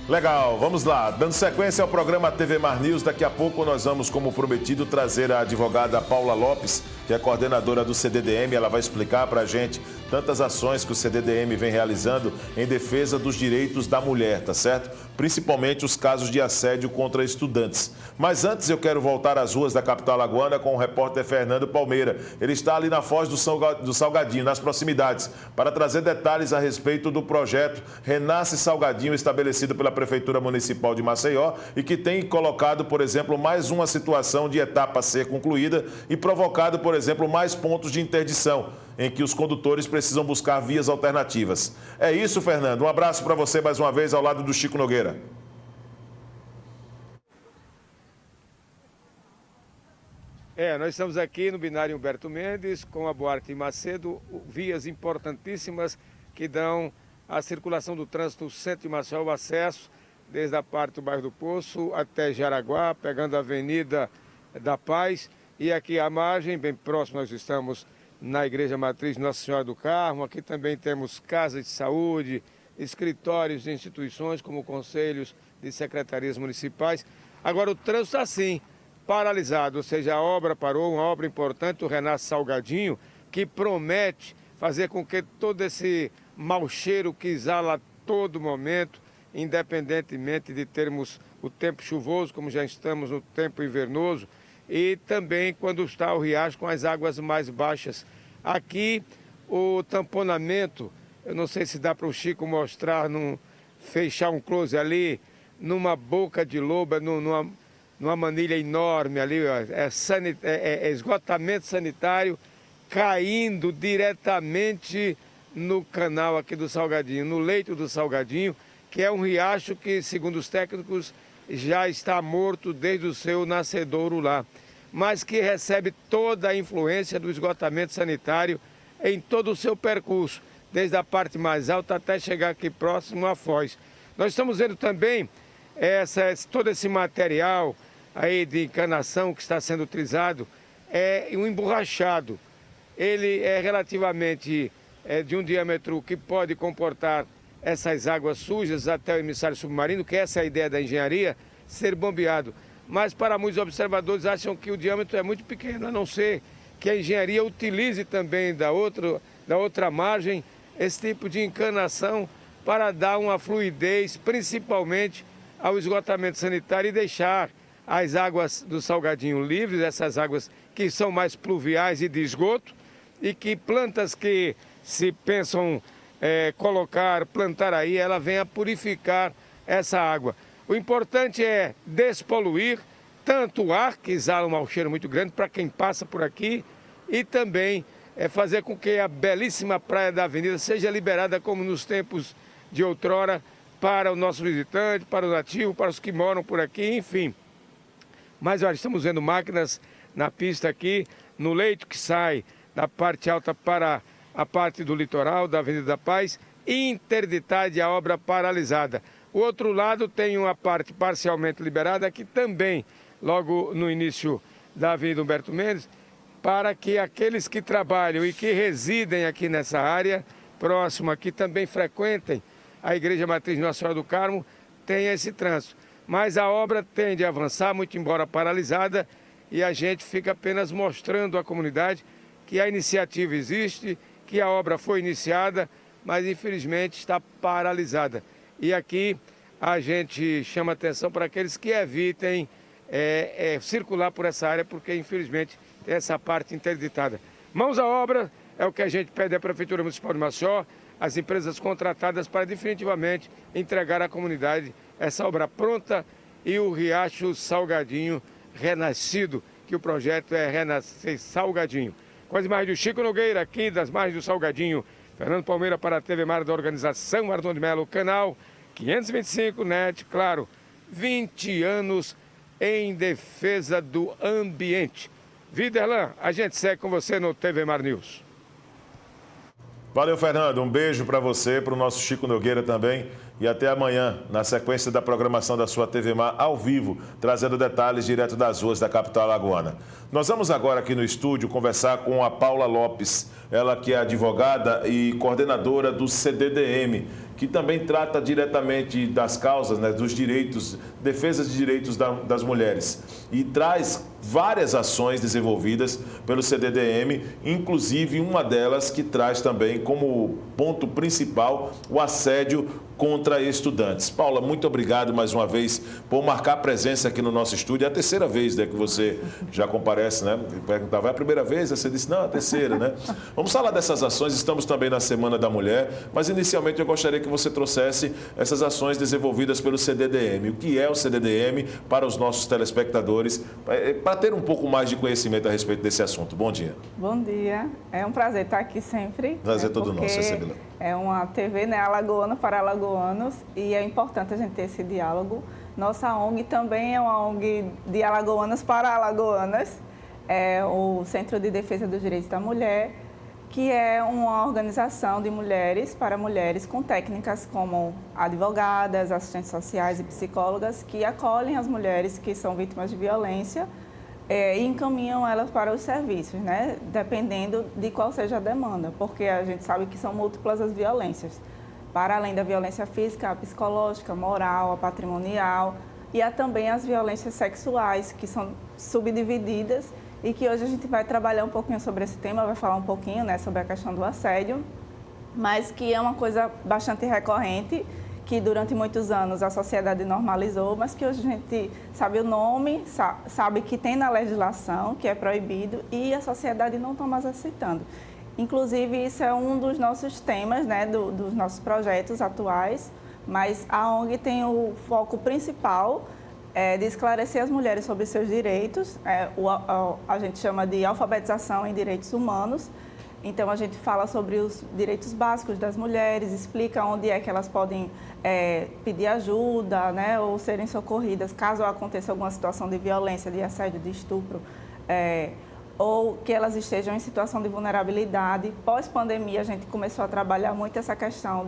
Legal, vamos lá. Dando sequência ao programa TV Mar News, daqui a pouco nós vamos, como prometido, trazer a advogada Paula Lopes, que é coordenadora do CDDM. Ela vai explicar para a gente tantas ações que o CDDM vem realizando em defesa dos direitos da mulher, tá certo? Principalmente os casos de assédio contra estudantes. Mas antes eu quero voltar às ruas da capital alagoana com o repórter Fernando Palmeira. Ele está ali na Foz do Salgadinho, nas proximidades, para trazer detalhes a respeito do projeto Renasce Salgadinho, estabelecido pela Prefeitura Municipal de Maceió e que tem colocado, por exemplo, mais uma situação de etapa a ser concluída e provocado, por exemplo, mais pontos de interdição, em que os condutores precisam buscar vias alternativas. É isso, Fernando. Um abraço para você mais uma vez ao lado do Chico Nogueira. Nós estamos aqui no binário Humberto Mendes com a Buarque Macedo, vias importantíssimas que dão a circulação do trânsito no centro de Maceió, o acesso desde a parte do bairro do Poço até Jaraguá, pegando a Avenida da Paz. E aqui à margem, bem próximo, nós estamos na Igreja Matriz Nossa Senhora do Carmo. Aqui também temos casas de saúde, escritórios de instituições como conselhos de secretarias municipais. Agora o trânsito está assim, paralisado, ou seja, a obra parou, uma obra importante, o Renasce Salgadinho, que promete fazer com que todo esse mau cheiro que exala a todo momento, independentemente de termos o tempo chuvoso, como já estamos no tempo invernoso, e também quando está o riacho com as águas mais baixas. Aqui o tamponamento, eu não sei se dá para o Chico mostrar, fechar um close ali, numa boca de lobo, numa manilha enorme ali, é esgotamento sanitário caindo diretamente no canal aqui do Salgadinho, no leito do Salgadinho, que é um riacho que, segundo os técnicos, já está morto desde o seu nascedouro lá, mas que recebe toda a influência do esgotamento sanitário em todo o seu percurso, desde a parte mais alta até chegar aqui próximo à Foz. Nós estamos vendo também todo esse material aí de encanação que está sendo utilizado, é um emborrachado. Ele é relativamente de um diâmetro que pode comportar essas águas sujas até o emissário submarino, que essa é a ideia da engenharia, ser bombeado. Mas para muitos observadores acham que o diâmetro é muito pequeno, a não ser que a engenharia utilize também da outra margem esse tipo de encanação para dar uma fluidez, principalmente ao esgotamento sanitário, e deixar as águas do Salgadinho livres, essas águas que são mais pluviais e de esgoto, e que plantas que se pensam plantar aí, ela venha purificar essa água. O importante é despoluir tanto o ar, que exala um mau cheiro muito grande para quem passa por aqui, e também fazer com que a belíssima praia da avenida seja liberada como nos tempos de outrora para o nosso visitante, para o nativo, para os que moram por aqui, enfim. Mas olha, estamos vendo máquinas na pista aqui, no leito que sai da parte alta para a parte do litoral, da Avenida da Paz, interditada e a obra paralisada. O outro lado tem uma parte parcialmente liberada, que também, logo no início da Avenida Humberto Mendes, para que aqueles que trabalham e que residem aqui nessa área, próximo aqui, também frequentem a Igreja Matriz Nossa Senhora do Carmo, tenha esse trânsito. Mas a obra tende a avançar, muito embora paralisada, e a gente fica apenas mostrando à comunidade que a iniciativa existe, que a obra foi iniciada, mas infelizmente está paralisada. E aqui a gente chama atenção para aqueles que evitem circular por essa área, porque infelizmente tem essa parte interditada. Mãos à obra é o que a gente pede à Prefeitura Municipal de Maceió, as empresas contratadas para definitivamente entregar à comunidade essa obra pronta e o Riacho Salgadinho renascido, que o projeto é Renascer Salgadinho. Com as imagens do Chico Nogueira, aqui das margens do Salgadinho, Fernando Palmeira para a TV Mar da organização Ardon de Melo, canal 525 NET, claro, 20 anos em defesa do ambiente. Viderlan, a gente segue com você no TV Mar News. Valeu, Fernando. Um beijo para você, para o nosso Chico Nogueira também. E até amanhã, na sequência da programação da sua TV Mar ao vivo, trazendo detalhes direto das ruas da capital alagoana. Nós vamos agora aqui no estúdio conversar com a Paula Lopes, ela que é advogada e coordenadora do CDDM, que também trata diretamente das causas, né, dos direitos, defesa de direitos das mulheres. E traz várias ações desenvolvidas pelo CDDM, inclusive uma delas que traz também como ponto principal o assédio contra estudantes. Paula, muito obrigado mais uma vez por marcar presença aqui no nosso estúdio. É a terceira vez, né, que você já comparece, né? Perguntava, é a primeira vez? Você disse, não, é a terceira, né? Vamos falar dessas ações, estamos também na Semana da Mulher, mas inicialmente eu gostaria que você trouxesse essas ações desenvolvidas pelo CDDM. O que é o CDDM para os nossos telespectadores, para ter um pouco mais de conhecimento a respeito desse assunto. Bom dia. Bom dia. É um prazer estar aqui sempre. Prazer todo nosso, Cecília. É uma TV, né, alagoana para alagoanos, e é importante a gente ter esse diálogo. Nossa ONG também é uma ONG de alagoanas para alagoanas, é o Centro de Defesa dos Direitos da Mulher, que é uma organização de mulheres para mulheres com técnicas como advogadas, assistentes sociais e psicólogas que acolhem as mulheres que são vítimas de violência e encaminham elas para os serviços, né? Dependendo de qual seja a demanda, porque a gente sabe que são múltiplas as violências, para além da violência física, a psicológica, a moral, a patrimonial, e há também as violências sexuais, que são subdivididas e que hoje a gente vai trabalhar um pouquinho sobre esse tema, vai falar um pouquinho, né, sobre a questão do assédio, mas que é uma coisa bastante recorrente, que durante muitos anos a sociedade normalizou, mas que hoje a gente sabe o nome, sabe que tem na legislação, que é proibido, e a sociedade não está mais aceitando. Inclusive, isso é um dos nossos temas, né, dos nossos projetos atuais, mas a ONG tem o foco principal de esclarecer as mulheres sobre seus direitos, a gente chama de alfabetização em direitos humanos. Então, a gente fala sobre os direitos básicos das mulheres, explica onde é que elas podem pedir ajuda, né, ou serem socorridas caso aconteça alguma situação de violência, de assédio, de estupro, ou que elas estejam em situação de vulnerabilidade. Pós-pandemia, a gente começou a trabalhar muito essa questão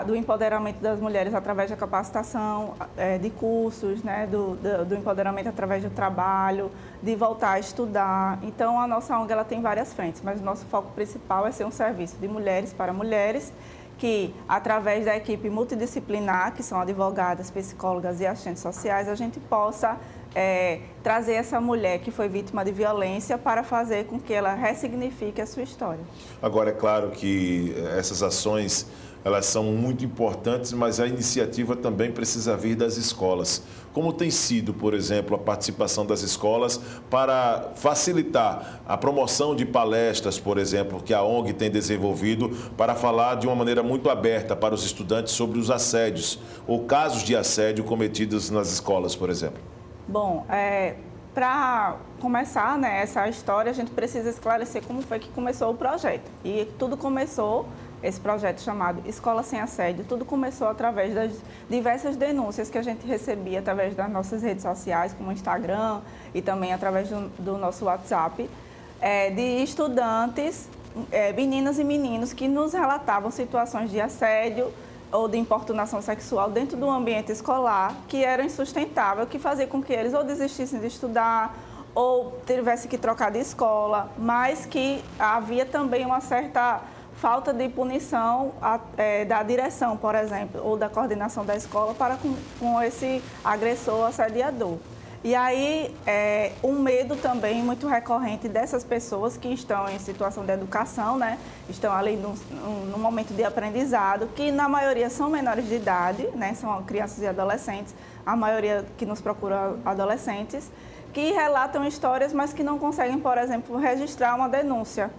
do empoderamento das mulheres através da capacitação, de cursos, né, do empoderamento através do trabalho, de voltar a estudar. Então, a nossa ONG ela tem várias frentes, mas o nosso foco principal é ser um serviço de mulheres para mulheres, que, através da equipe multidisciplinar, que são advogadas, psicólogas e assistentes sociais, a gente possa trazer essa mulher que foi vítima de violência para fazer com que ela ressignifique a sua história. Agora, é claro que essas ações, elas são muito importantes, mas a iniciativa também precisa vir das escolas. Como tem sido, por exemplo, a participação das escolas para facilitar a promoção de palestras, por exemplo, que a ONG tem desenvolvido para falar de uma maneira muito aberta para os estudantes sobre os assédios ou casos de assédio cometidos nas escolas, por exemplo? Bom, para começar, né, essa história, a gente precisa esclarecer como foi que começou o projeto. E tudo começou, esse projeto chamado Escola Sem Assédio, tudo começou através das diversas denúncias que a gente recebia através das nossas redes sociais, como o Instagram e também através do nosso WhatsApp, de estudantes, meninas e meninos que nos relatavam situações de assédio ou de importunação sexual dentro do ambiente escolar, que era insustentável, que fazia com que eles ou desistissem de estudar ou tivessem que trocar de escola, mas que havia também uma certa falta de punição da direção, por exemplo, ou da coordenação da escola para com esse agressor assediador. E aí, um medo também muito recorrente dessas pessoas que estão em situação de educação, né? Estão ali no momento de aprendizado, que na maioria são menores de idade, né? São crianças e adolescentes, a maioria que nos procura adolescentes, que relatam histórias, mas que não conseguem, por exemplo, registrar uma denúncia,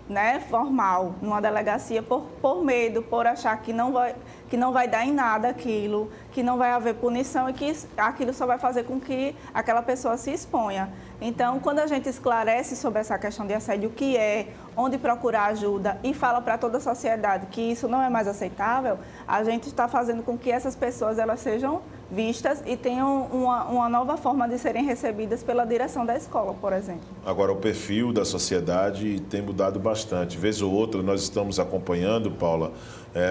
né, formal numa delegacia por medo, por achar que não vai dar em nada aquilo, que não vai haver punição e que aquilo só vai fazer com que aquela pessoa se exponha. Então, quando a gente esclarece sobre essa questão de assédio, o que é, onde procurar ajuda e fala para toda a sociedade que isso não é mais aceitável, a gente está fazendo com que essas pessoas elas sejam vistas e tenham uma nova forma de serem recebidas pela direção da escola, por exemplo. Agora, o perfil da sociedade tem mudado bastante. Vez ou outra, nós estamos acompanhando, Paula,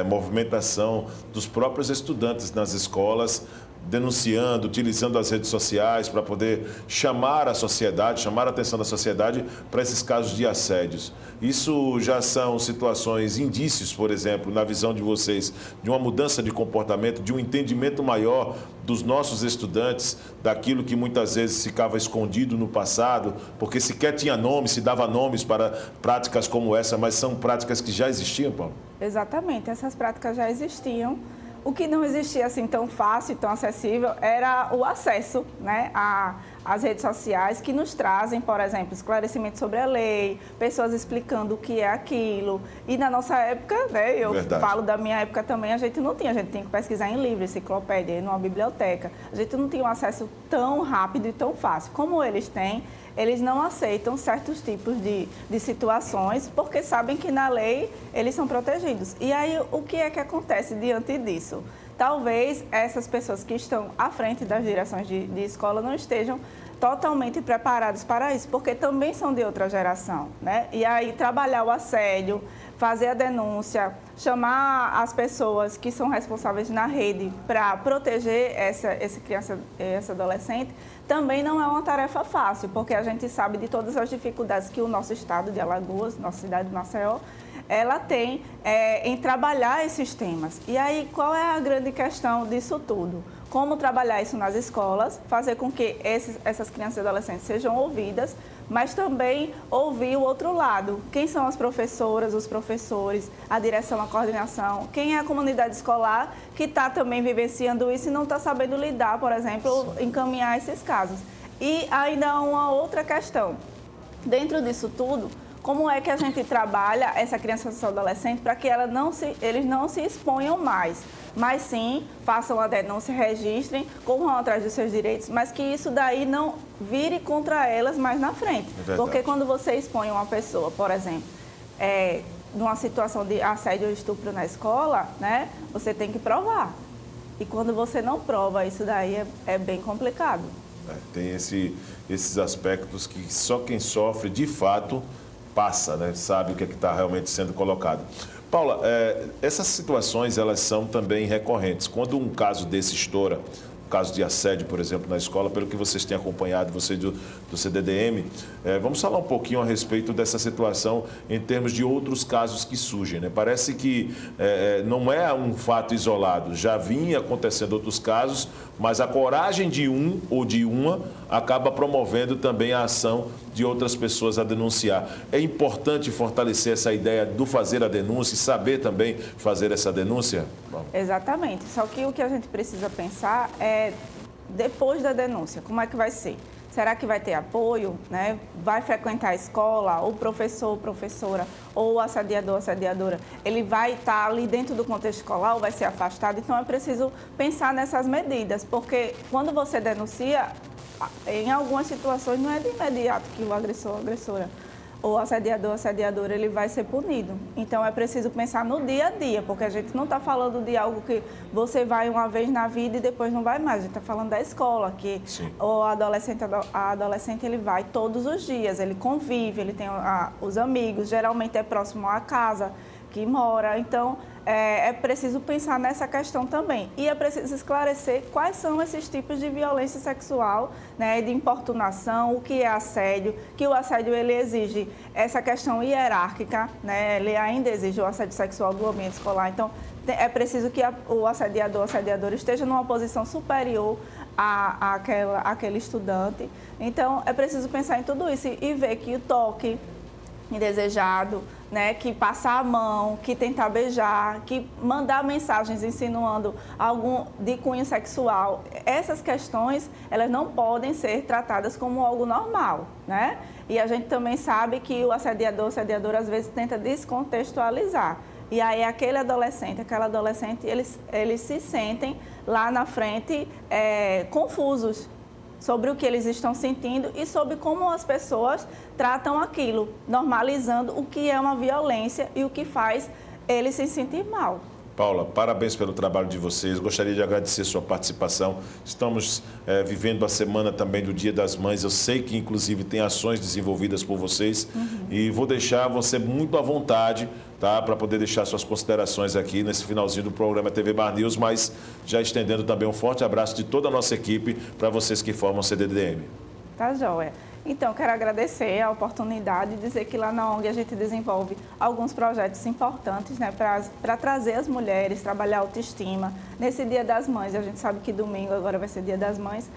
movimentação dos próprios estudantes nas escolas denunciando, utilizando as redes sociais para poder chamar a sociedade, chamar a atenção da sociedade para esses casos de assédios. Isso já são situações, indícios, por exemplo, na visão de vocês, de uma mudança de comportamento, de um entendimento maior dos nossos estudantes, daquilo que muitas vezes ficava escondido no passado, porque sequer tinha nome, se dava nomes para práticas como essa, mas são práticas que já existiam, Paulo? Exatamente, essas práticas já existiam. O que não existia assim tão fácil, tão acessível, era o acesso, né, às redes sociais que nos trazem, por exemplo, esclarecimento sobre a lei, pessoas explicando o que é aquilo. E na nossa época, né, eu falo da minha época também, a gente tinha que pesquisar em livro, enciclopédia, numa biblioteca. A gente não tinha um acesso tão rápido e tão fácil como eles têm. Eles não aceitam certos tipos de situações porque sabem que na lei eles são protegidos. E aí, o que é que acontece diante disso? Talvez essas pessoas que estão à frente das direções de escola não estejam totalmente preparadas para isso, porque também são de outra geração, né? E aí, trabalhar o assédio, fazer a denúncia, chamar as pessoas que são responsáveis na rede para proteger essa criança, essa adolescente, também não é uma tarefa fácil, porque a gente sabe de todas as dificuldades que o nosso estado de Alagoas, nossa cidade de Maceió, ela tem em trabalhar esses temas. E aí, qual é a grande questão disso tudo? Como trabalhar isso nas escolas, fazer com que essas crianças e adolescentes sejam ouvidas, mas também ouvir o outro lado. Quem são as professoras, os professores, a direção, a coordenação? Quem é a comunidade escolar que está também vivenciando isso e não está sabendo lidar, por exemplo, encaminhar esses casos? E ainda há uma outra questão. Dentro disso tudo, como é que a gente trabalha essa criança e adolescente para que eles não se exponham mais, mas sim façam a denúncia, registrem, corram atrás dos seus direitos, mas que isso daí não vire contra elas mais na frente. Porque quando você expõe uma pessoa, por exemplo, numa situação de assédio ou estupro na escola, né, você tem que provar. E quando você não prova, isso daí é bem complicado. Tem esses aspectos que só quem sofre, de fato, passa, né? Sabe o que está realmente sendo colocado. Paula, essas situações, elas são também recorrentes. Quando um caso desse estoura, um caso de assédio, por exemplo, na escola, pelo que vocês têm acompanhado, você do CDDM, vamos falar um pouquinho a respeito dessa situação em termos de outros casos que surgem, né? Parece que não é um fato isolado, já vinha acontecendo outros casos, mas a coragem de um ou de uma acaba promovendo também a ação de outras pessoas a denunciar. É importante fortalecer essa ideia do fazer a denúncia e saber também fazer essa denúncia? Bom. Exatamente. Só que o que a gente precisa pensar é depois da denúncia, como é que vai ser? Será que vai ter apoio, né? Vai frequentar a escola, o professor, professora, ou o assediador, assediadora, ele vai estar ali dentro do contexto escolar ou vai ser afastado? Então, é preciso pensar nessas medidas, porque quando você denuncia, em algumas situações não é de imediato que o agressor, agressora, ou assediador, assediadora, ele vai ser punido. Então, é preciso pensar no dia a dia, porque a gente não está falando de algo que você vai uma vez na vida e depois não vai mais. A gente está falando da escola, que o adolescente ele vai todos os dias, ele convive, ele tem os amigos, geralmente é próximo à casa que mora. Então, é preciso pensar nessa questão também. E é preciso esclarecer quais são esses tipos de violência sexual, né, de importunação, o que é assédio, que o assédio ele exige essa questão hierárquica, né, ele ainda exige o assédio sexual do ambiente escolar. Então, é preciso que o assediador, assediadora esteja numa posição superior àquele estudante. Então, é preciso pensar em tudo isso e ver que o toque indesejado, né, que passar a mão, que tentar beijar, que mandar mensagens insinuando algum de cunho sexual, essas questões, elas não podem ser tratadas como algo normal, né? E a gente também sabe que o assediador, assediadora, às vezes tenta descontextualizar. E aí aquele adolescente, aquela adolescente, eles se sentem lá na frente confusos sobre o que eles estão sentindo e sobre como as pessoas tratam aquilo, normalizando o que é uma violência e o que faz eles se sentir mal. Paula, parabéns pelo trabalho de vocês. Gostaria de agradecer sua participação. Estamos vivendo a semana também do Dia das Mães. Eu sei que, inclusive, tem ações desenvolvidas por vocês. E vou deixar você muito à vontade, tá, para poder deixar suas considerações aqui nesse finalzinho do programa TV Mar News, mas já estendendo também um forte abraço de toda a nossa equipe para vocês que formam o CDDM. Tá joia. Então, quero agradecer a oportunidade e dizer que lá na ONG a gente desenvolve alguns projetos importantes, né, para trazer as mulheres, trabalhar a autoestima. Nesse Dia das Mães, a gente sabe que domingo agora vai ser Dia das Mães,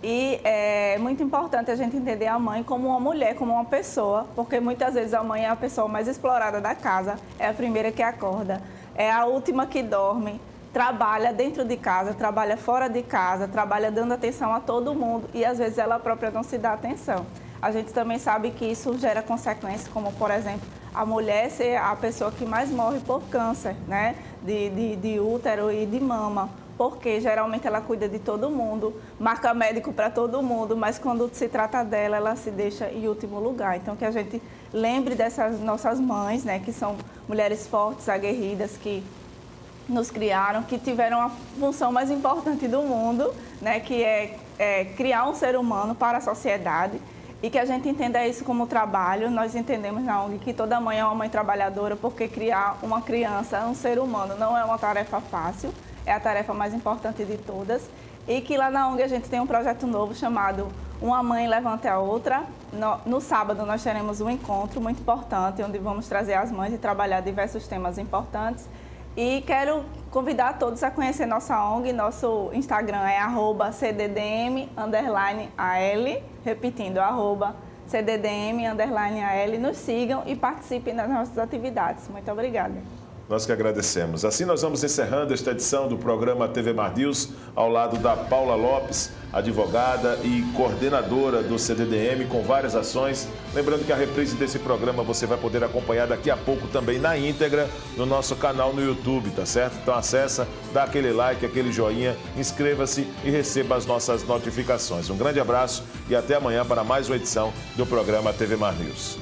e é muito importante a gente entender a mãe como uma mulher, como uma pessoa, porque muitas vezes a mãe é a pessoa mais explorada da casa, é a primeira que acorda, é a última que dorme, trabalha dentro de casa, trabalha fora de casa, trabalha dando atenção a todo mundo e às vezes ela própria não se dá atenção. A gente também sabe que isso gera consequências, como por exemplo, a mulher ser a pessoa que mais morre por câncer, né, de útero e de mama, porque geralmente ela cuida de todo mundo, marca médico para todo mundo, mas quando se trata dela, ela se deixa em último lugar. Então que a gente lembre dessas nossas mães, né, que são mulheres fortes, aguerridas, que nos criaram, que tiveram a função mais importante do mundo, né, que é criar um ser humano para a sociedade, e que a gente entenda isso como trabalho. Nós entendemos na ONG que toda mãe é uma mãe trabalhadora, porque criar uma criança, um ser humano, não é uma tarefa fácil, é a tarefa mais importante de todas, e que lá na ONG a gente tem um projeto novo chamado Uma Mãe Levante a Outra. No sábado nós teremos um encontro muito importante, onde vamos trazer as mães e trabalhar diversos temas importantes. E quero convidar todos a conhecer nossa ONG. Nosso Instagram é @CDDM_AL, repetindo, @CDDM_AL. Nos sigam e participem das nossas atividades. Muito obrigada. Nós que agradecemos. Assim nós vamos encerrando esta edição do programa TV Mar News, ao lado da Paula Lopes, advogada e coordenadora do CDDM, com várias ações. Lembrando que a reprise desse programa você vai poder acompanhar daqui a pouco também na íntegra no nosso canal no YouTube, tá certo? Então acessa, dá aquele like, aquele joinha, inscreva-se e receba as nossas notificações. Um grande abraço e até amanhã para mais uma edição do programa TV Mar News.